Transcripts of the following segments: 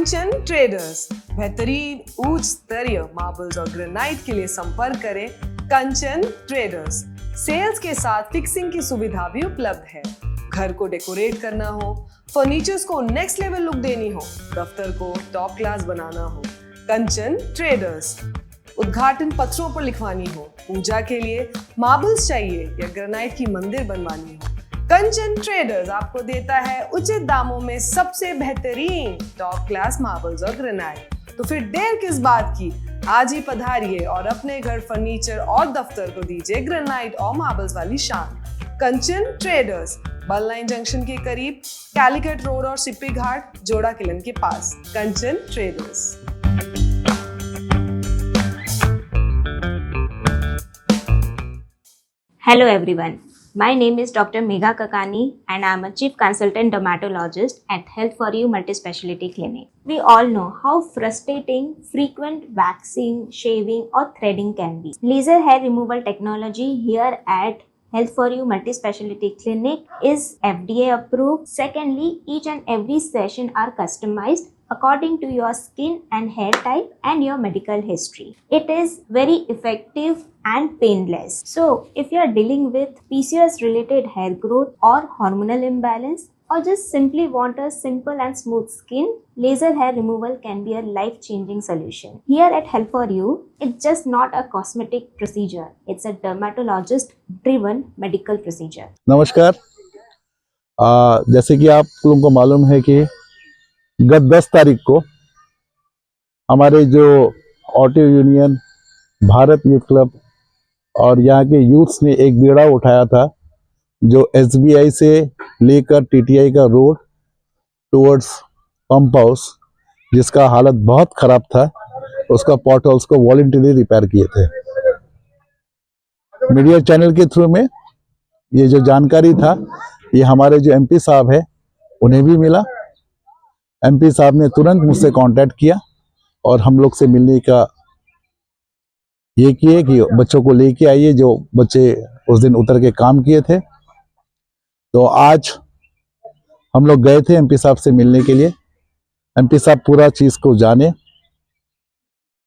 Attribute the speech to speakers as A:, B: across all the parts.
A: कंचन traders, बेहतरीन उच्च स्तरीय मार्बल्स और ग्रेनाइट के लिए संपर्क करें कंचन ट्रेडर्स। सेल्स के साथ फिक्सिंग की सुविधा भी उपलब्ध है। घर को डेकोरेट करना हो, फर्नीचर्स को नेक्स्ट लेवल लुक देनी हो, दफ्तर को टॉप क्लास बनाना हो, कंचन ट्रेडर्स। उद्घाटन पत्रों पर लिखवानी हो, पूजा के लिए मार्बल्स चाहिए या ग्रेनाइट की मंदिर बनवानी हो, कंचन ट्रेडर्स आपको देता है उचित दामों में सबसे बेहतरीन टॉप क्लास मार्बल्स और ग्रेनाइट। तो फिर देर किस बात की, आज ही पधारिए और अपने घर फर्नीचर और दफ्तर को दीजिए ग्रेनाइट और मार्बल्स वाली शान। कंचन ट्रेडर्स, बल लाइन जंक्शन के करीब, कैलिकट रोड और सिप्पी घाट, जोड़ा किलन के पास। कंचन traders.
B: Hello everyone, my name is Dr. Megha Kakani and I am a Chief Consultant Dermatologist at Health For You Multispeciality Clinic. We all know how frustrating frequent waxing, shaving or threading can be. Laser hair removal technology here at Health For You Multispeciality Clinic is FDA approved. Secondly, each and every session are customized according to your skin and hair type and your medical history. It is very effective and painless. So, if you are dealing with PCOS related hair growth or hormonal imbalance or just simply want a simple and smooth skin, laser hair removal can be a life-changing solution. Here at Health For You, it's just not a cosmetic procedure. It's a dermatologist-driven medical procedure.
C: नमस्कार। जैसे कि आप लोगों को मालूम है कि गत 10 तारीख को हमारे जो auto union, Bharat youth club और यहाँ के यूथ्स ने एक बीड़ा उठाया था जो SBI से लेकर TTI का रोड टुवर्ड्स पंप हाउस, जिसका हालत बहुत खराब था, उसका पॉट होल्स को वॉलंटरी रिपेयर किए थे। मीडिया चैनल के थ्रू में ये जो जानकारी था, ये हमारे जो MP साहब है उन्हें भी मिला। MP साहब ने तुरंत मुझसे कांटेक्ट किया और हम लोग से मिलने का ये किए कि बच्चों को लेके आइए, जो बच्चे उस दिन उतर के काम किए थे। तो आज हम लोग गए थे MP साहब से मिलने के लिए। MP साहब पूरा चीज को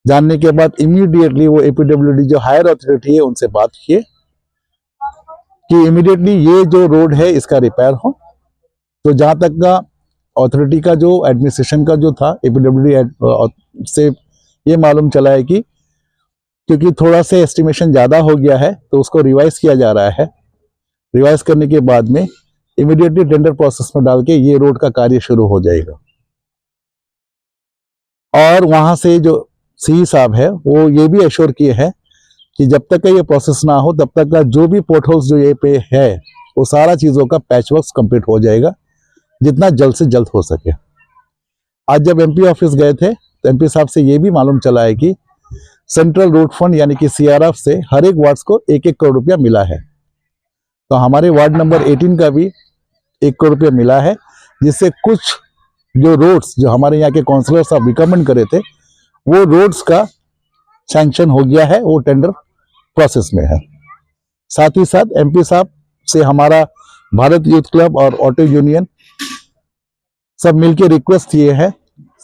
C: जानने के बाद इमीडिएटली वो APWD जो हायर अथॉरिटी है उनसे बात किए कि इमीडिएटली ये जो रोड है इसका रिपेयर हो। तो जहां तक का अथॉरिटी का जो एडमिनिस्ट्रेशन का जो था, APWD से ये मालूम चला है कि क्योंकि थोड़ा सा एस्टिमेशन ज़्यादा हो गया है तो उसको रिवाइज किया जा रहा है। रिवाइज करने के बाद में इमीडिएटली टेंडर प्रोसेस में डाल के ये रोड का कार्य शुरू हो जाएगा। और वहां से जो CE साहब है वो ये भी एश्योर किए हैं कि जब तक का ये प्रोसेस ना हो तब तक का जो भी पोर्ट होल्स जो ये पे है वो सारा चीज़ों का पैच वर्क कंप्लीट हो जाएगा, जितना जल्द से जल्द हो सके। आज जब MP ऑफिस गए थे तो MP साहब से ये भी मालूम चला है कि सेंट्रल रोड फंड यानी कि CRF से हर एक वार्ड को 1-1 करोड़ रुपया मिला है। तो हमारे वार्ड नंबर 18 का भी 1 करोड़ रुपया मिला है, जिससे कुछ जो रोड्स जो हमारे यहाँ के काउंसलर साहब रिकमेंड करे थे वो रोड्स का सैंक्शन हो गया है, वो टेंडर प्रोसेस में है। साथ ही साथ MP साहब से हमारा भारत यूथ क्लब और ऑटो यूनियन सब मिलके रिक्वेस्ट किए हैं,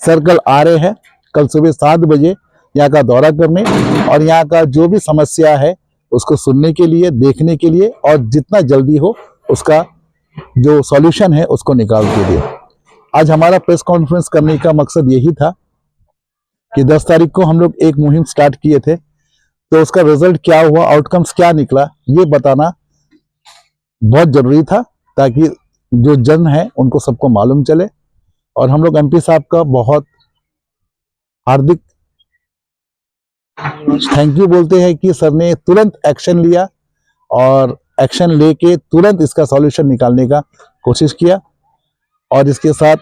C: सर कल आ रहे हैं, कल सुबह 7 बजे यहाँ का दौरा करने और यहाँ का जो भी समस्या है उसको सुनने के लिए, देखने के लिए और जितना जल्दी हो उसका जो सॉल्यूशन है उसको निकाल के लिए। आज हमारा प्रेस कॉन्फ्रेंस करने का मकसद यही था कि 10 तारीख को हम लोग एक मुहिम स्टार्ट किए थे, तो उसका रिजल्ट क्या हुआ, आउटकम्स क्या निकला, ये बताना बहुत जरूरी था ताकि जो जन है उनको सबको मालूम चले। और हम लोग MP साहब का बहुत हार्दिक थैंक यू बोलते हैं कि सर ने तुरंत एक्शन लिया और एक्शन लेके तुरंत इसका सॉल्यूशन निकालने का कोशिश किया। और इसके साथ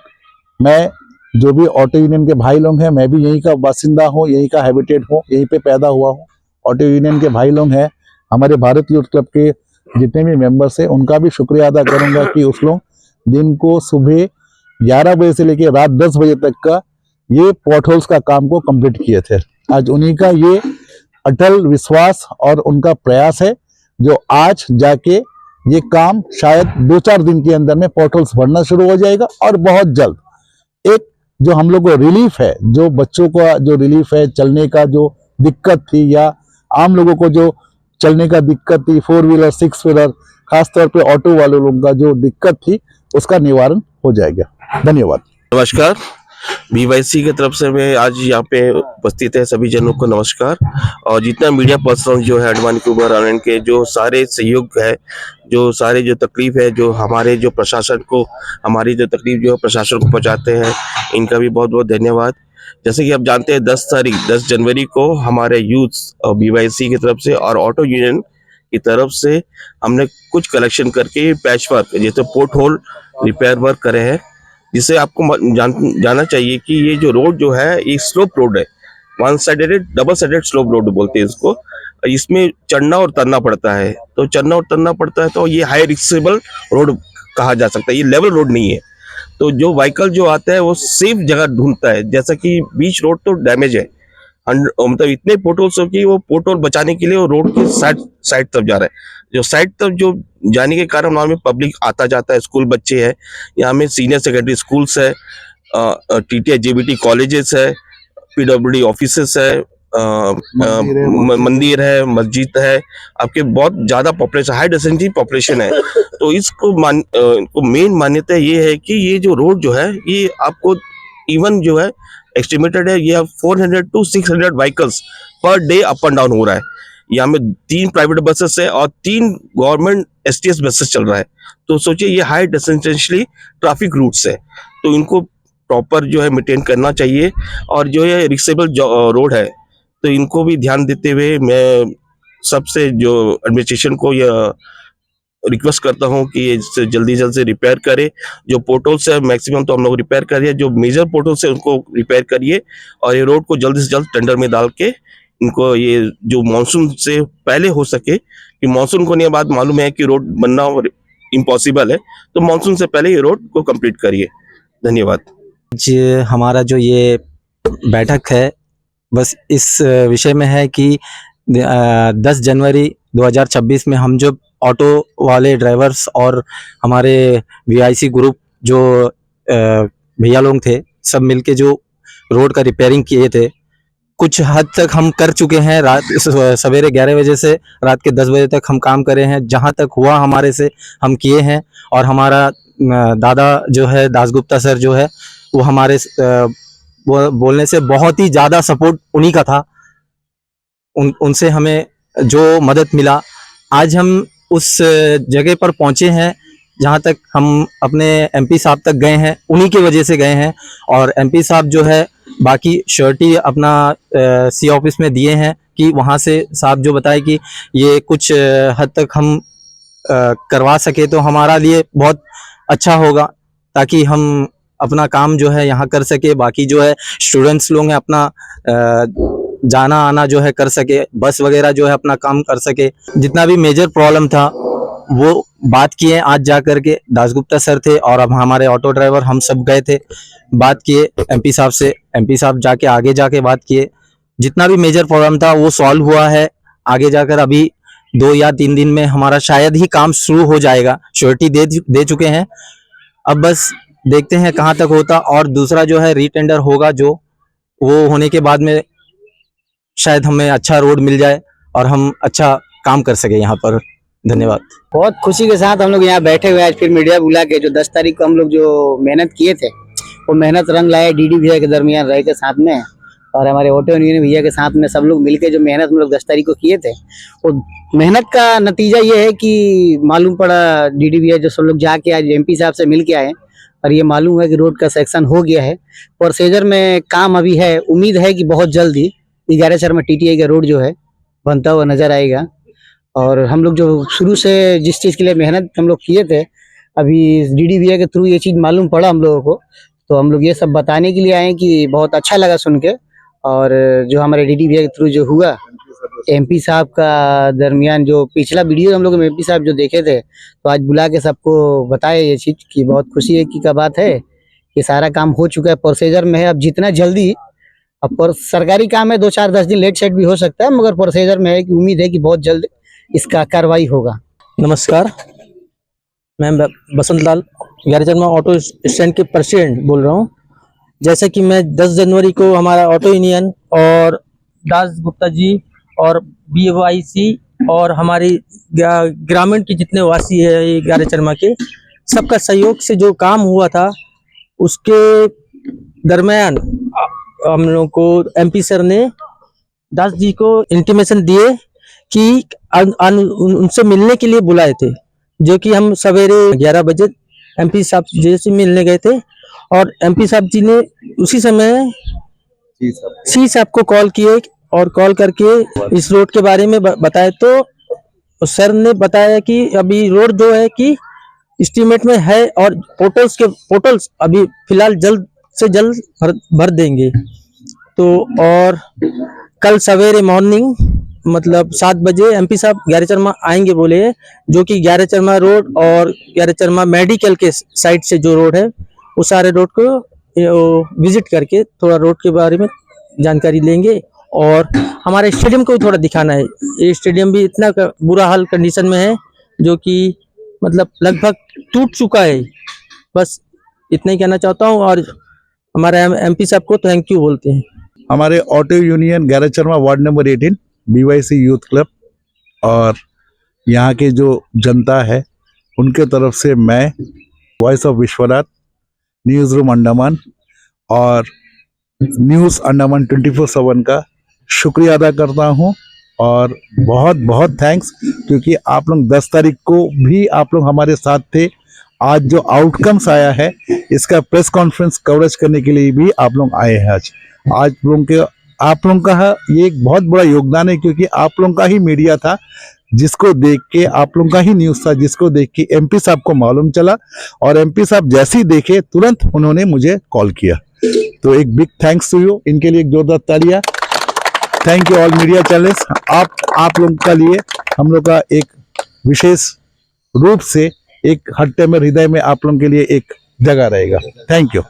C: मैं जो भी ऑटो यूनियन के भाई लोग हैं, मैं भी यहीं का बासिंदा हूँ, यहीं का हैबिटेट हूँ, यहीं पे पैदा हुआ हूँ। ऑटो यूनियन के भाई लोग हैं, हमारे भारत यूथ क्लब के जितने भी मेंबर्स हैं उनका भी शुक्रिया अदा करूंगा कि उस लोग दिन को सुबह 11 बजे से लेकर रात 10 बजे तक का ये पॉट होल्स का काम को कंप्लीट किए थे। आज उन्हीं का ये अटल विश्वास और उनका प्रयास है जो आज जाके ये काम शायद 2-4 दिन के अंदर में पॉट होल्स भरना शुरू हो जाएगा और बहुत जल्द एक जो हम लोग को रिलीफ है, जो बच्चों का जो रिलीफ है, चलने का जो दिक्कत थी या आम लोगों को जो चलने का दिक्कत थी, 4 व्हीलर 6 व्हीलर खासतौर पे ऑटो वाले लोगों का जो दिक्कत थी उसका निवारण हो जाएगा। धन्यवाद।
D: नमस्कार, BYC की तरफ से मैं आज यहाँ पे उपस्थित है सभी जनों को नमस्कार। और जितना मीडिया पर्सन जो है अंडमान निकोबार आइलैंड के जो सारे सहयोग है, जो सारे जो तकलीफ है, जो हमारे जो प्रशासन को हमारी जो तकलीफ जो प्रशासन को पहुँचाते हैं, इनका भी बहुत बहुत धन्यवाद। जैसे कि आप जानते हैं 10 जनवरी को हमारे यूथ और BYC की तरफ से और ऑटो यूनियन की तरफ से हमने कुछ कलेक्शन करके पैच वर्क जैसे पोर्ट होल रिपेयर वर्क करे हैं, जिससे आपको जानना चाहिए कि ये जो रोड जो है ये स्लोप रोड है, one sided double sided slope road बोलते हैं इसको। इसमें चढ़ना और उतरना पड़ता है, तो चढ़ना और उतरना पड़ता है, तो ये हाई रिस्केबल रोड कहा जा सकता है, ये लेवल रोड नहीं है। तो जो व्हीकल जो आता है वो सेफ जगह ढूंढता है, जैसा कि बीच रोड तो डैमेज है, मतलब इतने पोर्टल्स हो कि वो पोर्टल बचाने के लिए वो रोड के साइड तरफ जा रहा है। जो साइड तरफ जो जाने के कारण वहाँ में पब्लिक आता जाता है, स्कूल बच्चे हैं, यहाँ में सीनियर सेकेंडरी स्कूल्स है, TTI JBT कॉलेजेस है, PWD ऑफिसेस है, मंदिर है, मस्जिद है, आपके बहुत ज्यादा पॉपुलेशन, हाई डेंसिटी पॉपुलेशन है। तो इसको मेन मान्यता ये है कि ये जो रोड जो है ये आपको इवन जो है एस्टिमेटेड है, ये 400 to 600 vehicles per day up and down हो रहा है। यहाँ में 3 प्राइवेट बसेस है और 3 गवर्नमेंट STS बसेस चल रहा है। तो सोचिए ये हाई डेंसिटी ट्रैफिक रूट्स है, तो इनको प्रॉपर जो है मेंटेन करना चाहिए। और जो ये रिक्सेबल रोड है तो इनको भी ध्यान देते हुए मैं सबसे जो एडमिनिस्ट्रेशन को यह रिक्वेस्ट करता हूँ कि ये जल्दी से रिपेयर करे। जो पोर्टल्स है मैक्सिमम तो हम लोग रिपेयर करिए, जो मेजर पोर्टल्स है उनको रिपेयर करिए, और ये रोड को जल्दी से जल्द टेंडर में डाल के इनको ये जो मानसून से पहले हो सके, कि मानसून को नहीं बाद मालूम है कि रोड बनना इम्पॉसिबल है, तो मानसून से पहले ये रोड को कंप्लीट करिए। धन्यवाद।
E: जी, हमारा जो ये बैठक है बस इस विषय में है कि 10 जनवरी 2026 में हम जो ऑटो वाले ड्राइवर्स और हमारे VIC ग्रुप जो भैया लोग थे, सब मिलके जो रोड का रिपेयरिंग किए थे, कुछ हद तक हम कर चुके हैं। रात सवेरे 11 बजे से रात के 10 बजे तक हम काम करे हैं, जहां तक हुआ हमारे से हम किए हैं। और हमारा दादा जो है दासगुप्ता सर जो है वो हमारे बोलने से बहुत ही ज़्यादा सपोर्ट उन्हीं का था। उनसे हमें जो मदद मिला, आज हम उस जगह पर पहुंचे हैं जहां तक हम अपने MP साहब तक गए हैं, उन्हीं की वजह से गए हैं। और MP साहब जो है बाकी श्योरिटी अपना C ऑफिस में दिए हैं कि वहां से साहब जो बताए कि ये कुछ हद तक हम करवा सके तो हमारा लिए बहुत अच्छा होगा, ताकि हम अपना काम जो है यहाँ कर सके। बाकी जो है स्टूडेंट्स लोग हैं अपना जाना आना जो है कर सके, बस वगैरह जो है अपना काम कर सके। जितना भी मेजर प्रॉब्लम था वो बात किए आज जा करके, दासगुप्ता सर थे और अब हमारे ऑटो ड्राइवर हम सब गए थे, बात किए MP साहब से। MP साहब जाके आगे जाके बात किए, जितना भी मेजर प्रॉब्लम था वो सॉल्व हुआ है। आगे जाकर अभी 2 या 3 दिन में हमारा शायद ही काम शुरू हो जाएगा, श्योरिटी दे चुके हैं। अब बस देखते हैं कहाँ तक होता। और दूसरा जो है रीटेंडर होगा, जो वो होने के बाद में शायद हमें अच्छा रोड मिल जाए और हम अच्छा काम कर सके यहाँ पर। धन्यवाद।
F: बहुत खुशी के साथ हम लोग यहाँ बैठे हुए आज फिर मीडिया बुला के, जो 10 तारीख को हम लोग जो मेहनत किए थे वो मेहनत रंग लाए DD भैया के दरमियान रह के साथ में, और हमारे ऑटो यूनियन भैया के साथ में सब लोग मिलके जो मेहनत हम लोग 10 तारीख को किए थे, वो मेहनत का नतीजा ये है कि मालूम पड़ा DD भैया जो सब लोग जाके आज MP साहब से मिल के आए और ये मालूम है कि रोड का सेक्शन हो गया है। प्रोसीजर में काम अभी है, उम्मीद है कि बहुत जल्दी 11 शहर में TTI का रोड जो है बनता हुआ नजर आएगा। और हम लोग जो शुरू से जिस चीज़ के लिए मेहनत हम लोग किए थे, अभी DD भैया के थ्रू ये चीज़ मालूम पड़ा हम लोगों को, तो हम लोग ये सब बताने के लिए आए कि बहुत अच्छा लगा सुन के। और जो हमारे DD भैया के थ्रू जो हुआ, MP साहब का दरमियान जो पिछला वीडियो हम लोग MP साहब जो देखे थे, तो आज बुला के सबको बताया ये चीज़ कि बहुत खुशी है की का बात है कि सारा काम हो चुका है, प्रोसीजर में है। अब जितना जल्दी, अब सरकारी काम है, 2-4-10 दिन लेट सेट भी हो सकता है, मगर प्रोसीजर में है कि उम्मीद है कि बहुत जल्द इसका कार्रवाई होगा।
E: नमस्कार, मैं बसंत लाल ग्यारह ऑटो स्टैंड के प्रेसिडेंट बोल रहा हूँ। जैसे कि मैं 10 जनवरी को हमारा ऑटो यूनियन और दास गुप्ता जी और BYC और हमारी ग्रामीण के जितने वासी है ये ग्यारह चरमा के, सबका सहयोग से जो काम हुआ था उसके दरमियान हम लोग को MP सर ने दास जी को इंटीमेशन दिए कि उनसे मिलने के लिए बुलाए थे, जो कि हम सवेरे 11 बजे MP साहब जी से मिलने गए थे। और MP साहब जी ने उसी समय सी साहब को कॉल किए और कॉल करके इस रोड के बारे में बताया, तो सर ने बताया कि अभी रोड जो है कि एस्टीमेट में है और पोर्टल्स अभी फिलहाल जल्द से जल्द भर देंगे। तो और कल सवेरे मॉर्निंग मतलब 7 बजे MP साहब ग्यारह चरमा आएंगे बोले, जो कि ग्यारह चरमा रोड और ग्यारह चरमा मेडिकल के साइड से जो रोड है उस सारे रोड को विजिट करके थोड़ा रोड के बारे में जानकारी लेंगे। और हमारे स्टेडियम को भी थोड़ा दिखाना है। ये स्टेडियम भी इतना बुरा हाल कंडीशन में है जो कि मतलब लगभग टूट चुका है। बस इतना ही कहना चाहता हूँ और हमारे MP साहब को थैंक यू बोलते हैं।
C: हमारे ऑटो यूनियन ग्यारह चरमा ward number 18 BYC youth club और यहाँ के जो जनता है उनके तरफ से मैं voice of Vishwanath, news room Andaman और न्यूज़ अंडमान 24/7 का शुक्रिया अदा करता हूँ। और बहुत बहुत थैंक्स, क्योंकि आप लोग 10 तारीख को भी आप लोग हमारे साथ थे। आज जो आउटकम्स आया है इसका प्रेस कॉन्फ्रेंस कवरेज करने के लिए भी आप लोग आए हैं। आज आप लोगों का ये एक बहुत बड़ा योगदान है, क्योंकि आप लोगों का ही मीडिया था जिसको देख के, आप लोगों का ही न्यूज़ था जिसको देख के MP साहब को मालूम चला और MP साहब जैसे ही देखे तुरंत उन्होंने मुझे कॉल किया। तो एक बिग थैंक्स टू यू, इनके लिए एक जोरदार तालियां। Thank you all media channels. आप लोगों का लिए हम लोग का एक विशेष रूप से एक हट्टे में हृदय में आप लोगों के लिए एक जगह रहेगा। Thank you.